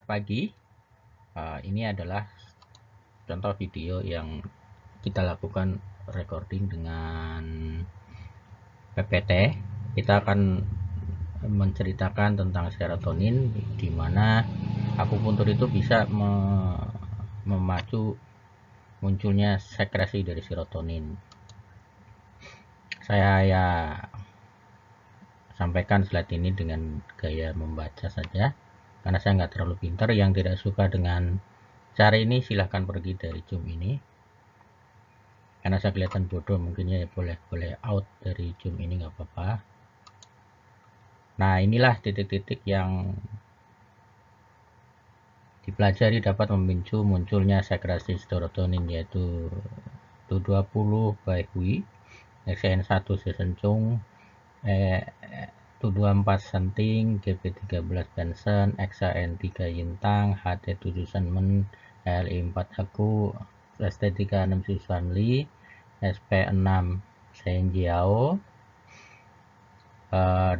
pagi. Ini adalah contoh video yang kita lakukan recording dengan PPT. Kita akan menceritakan tentang serotonin, di mana akupuntur itu bisa memacu munculnya sekresi dari serotonin. Saya sampaikan slide ini dengan gaya membaca saja, karena saya nggak terlalu pintar. Yang tidak suka dengan cara ini silahkan pergi dari Zoom ini, karena saya kelihatan bodoh. Mungkin ya boleh out dari Zoom ini, nggak apa-apa. Nah, inilah titik-titik yang dipelajari dapat memicu munculnya sekresi serotonin, yaitu TU20 by Hui, XN1 Sesencung, TU24 Senting, GP13 Benson, XAN3 Yintang, HT7 Senmen, LI4 Aku, ST36 Susanli, SP6 Senjiao,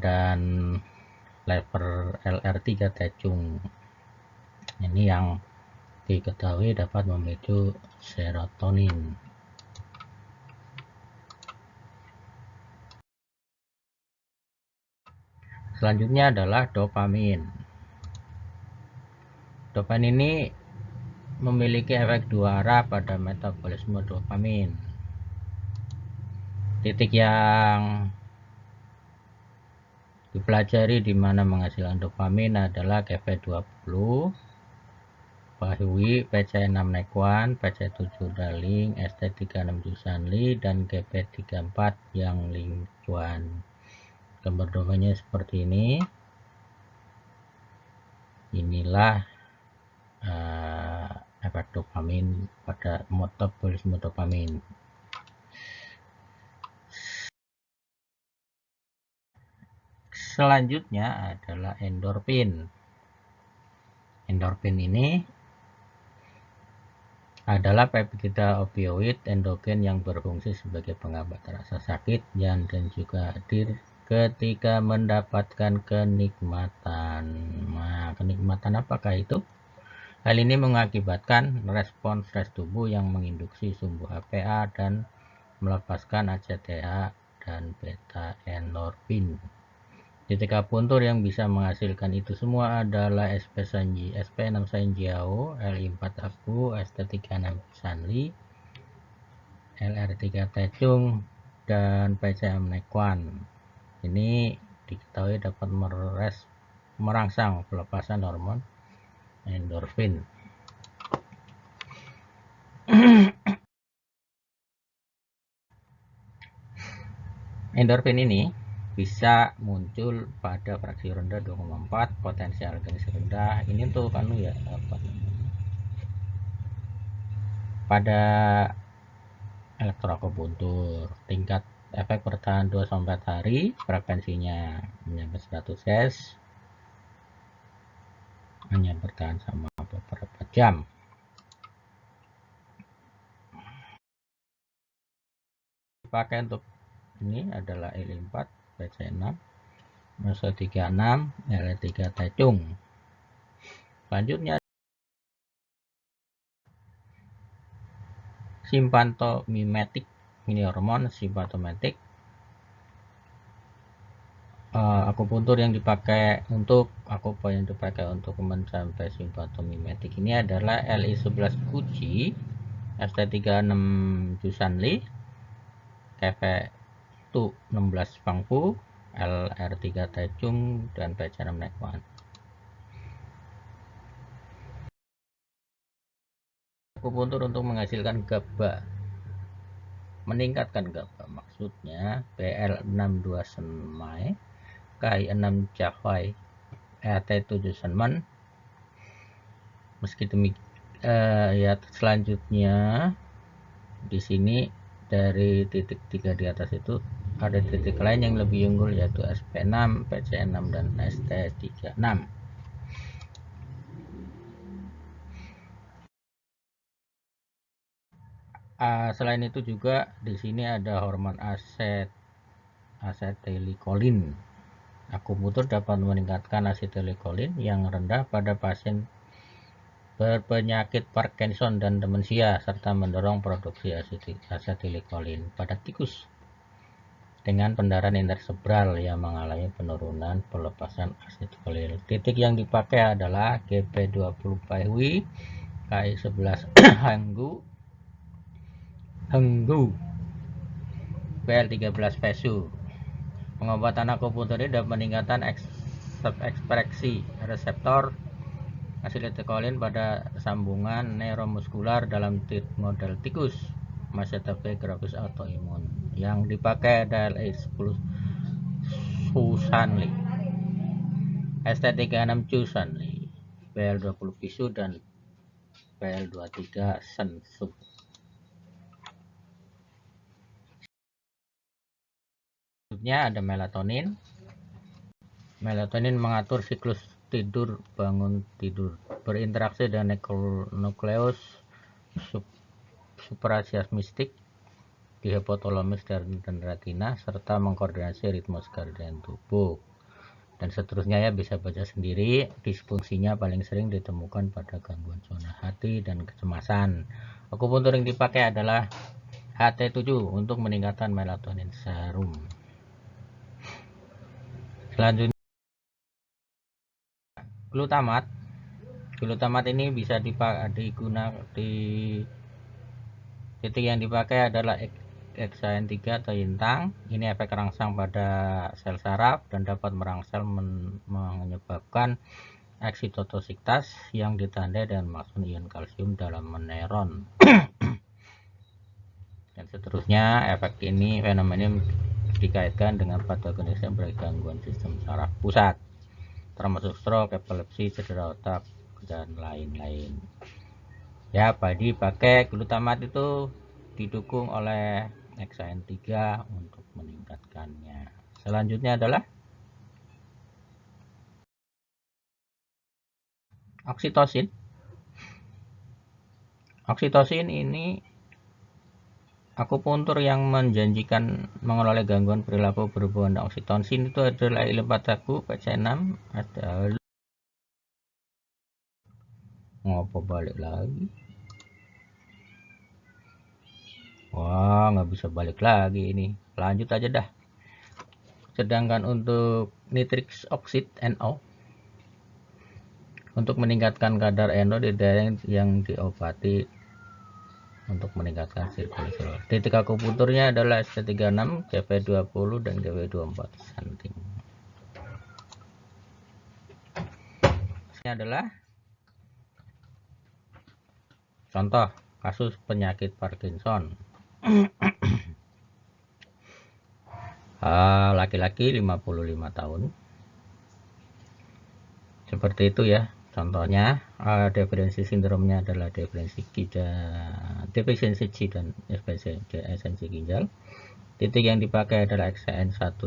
dan lever LR3 Tecung. Ini yang diketahui dapat memicu serotonin. Selanjutnya adalah dopamin. Dopamin ini memiliki efek dua arah pada metabolisme dopamin. Titik yang dipelajari di mana menghasilkan dopamin adalah GP20 Bahui, PC6 Nekwan, PC7 Daling, ST36 Jusanli, dan GP34 yang Lingcuan. Gambar dopaminnya seperti ini. Inilah efek dopamin pada metabolisme dopamin. Selanjutnya adalah endorfin. Endorfin ini adalah peptida opioid endogen yang berfungsi sebagai penghambat rasa sakit dan juga hadir ketika mendapatkan kenikmatan. Nah, kenikmatan apakah itu? Hal ini mengakibatkan respons stres tubuh yang menginduksi sumbu HPA dan melepaskan ACTH dan beta endorfin. Titik apuntur yang bisa menghasilkan itu semua adalah SP6 Senjiao, LI4 Aku, ST36 Sanli, LR3 Tecung, dan PC6 Nekwan. Ini diketahui dapat merangsang pelepasan hormon endorfin. Endorfin ini bisa muncul pada fraksi rendah 2,4, potensi alergenis rendah. Ini untuk pada elektroakupuntur. Tingkat efek bertahan 2-4 hari, frekuensinya menyampai 100 Hz, hanya bertahan sama beberapa jam. Dipakai untuk ini adalah LI4, PC6, ST36, LR3 Tecung. Selanjutnya simpatomimetik, ini hormon simpatomimetik. Akupuntur yang dipakai untuk mencapai simpatomimetik ini adalah LI11 Kuji, ST36 Jusanli, KV16 Pangpu, LR3 Tecung, dan PC6 Nekwan. Akupuntur untuk menghasilkan GABA, meningkatkan GABA, maksudnya BL62 Senmai, KI6 Jahwai, ET7 Senman. Meski demikian, selanjutnya di sini dari titik 3 di atas itu ada titik lain yang lebih unggul, yaitu SP6, PC6, dan ST36. Selain itu juga di sini ada hormon asetilkolin. Akupuntur dapat meningkatkan asetilkolin yang rendah pada pasien berpenyakit Parkinson dan demensia, serta mendorong produksi asetilkolin pada tikus dengan pendarahan interserebral yang mengalami penurunan pelepasan asetilkolin. Titik yang dipakai adalah GP20 Baihwi, KI11 Henggu, PL13 Pesu. Pengobatan akupuntur ini dapat meningkatkan ekspresi reseptor asetilkolin pada sambungan neuromuskular dalam model tikus Masseter grafis autoimun. Yang dipakai adalah LA10 Susanli, ST36 Susanli, PL20 Pisu, dan PL23 Sensu. Selanjutnya ada melatonin. Melatonin mengatur siklus tidur bangun tidur, berinteraksi dengan nukleus suprachiasmatic di hipotalamus dan retina, serta mengkoordinasi ritme sirkadian tubuh. Dan seterusnya ya, bisa baca sendiri. Disfungsinya paling sering ditemukan pada gangguan zona hati dan kecemasan. Akupuntur yang dipakai adalah HT7 untuk meningkatkan melatonin serum. Selanjutnya glutamat ini bisa digunakan di titik yang dipakai adalah hexaen 3 atau yintang. Ini efek rangsang pada sel saraf dan dapat merangsang menyebabkan eksitositas yang ditandai dengan masuknya ion kalsium dalam neuron. Dan seterusnya, efek ini fenomena dikaitkan dengan patogenisme gangguan sistem saraf pusat, termasuk stroke, epilepsi, cedera otak, dan lain-lain. Ya, pakai glutamat itu didukung oleh hexaen 3 untuk meningkatkannya. Selanjutnya adalah oksitosin. Oksitosin ini akupuntur yang menjanjikan mengelola gangguan perilaku berhubungan dengan oksitosin itu adalah I4 PC6. Ada ngopo balik lagi? Wah, nggak bisa balik lagi ini. Lanjut aja dah. Sedangkan untuk nitric oxide NO untuk meningkatkan kadar NO di daerah yang diobati untuk meningkatkan sirkulasi. Titik akupunturnya adalah ST36, GP20, dan GP24 cm. Ini adalah contoh kasus penyakit Parkinson. Laki-laki 55 tahun. Seperti itu ya. Contohnya, definisi sindromnya adalah defisiensi G dan efisiensi ginjal. Titik yang dipakai adalah XN1.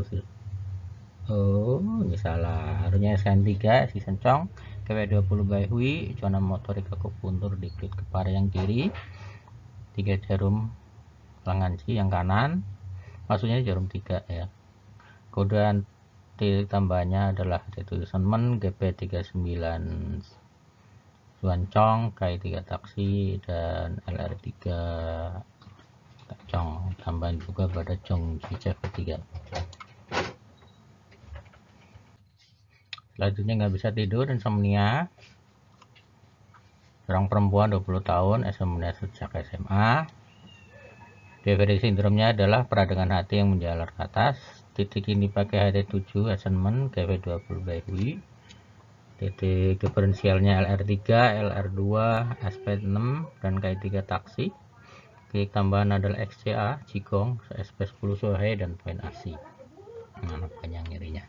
Oh, ini salah. Harusnya SN3, si sencong, KW20 Baihwi, zona motorik akupuntur di klit kepala yang kiri, 3 jarum lengan C yang kanan, maksudnya jarum 3 ya. Kode titik tambahnya adalah tulisan GP39 Suancong, KI3 taksi, dan LR3 Cong. Tambahan juga pada Cong CCV3. Selanjutnya nggak bisa tidur, insomnia. Seorang perempuan 20 tahun, insomnia sejak SMA. Definisi sindromnya adalah peradangan hati yang menjalar ke atas. Titik ini pakai HT7 assignment GP20 Baihwi. Titik diferensialnya LR3, LR2, SP6, dan KI3 taksi. Titik tambahan adalah XCA, Jigong, SP10 Sohei, dan poin AC. Mana panjang nyerinya.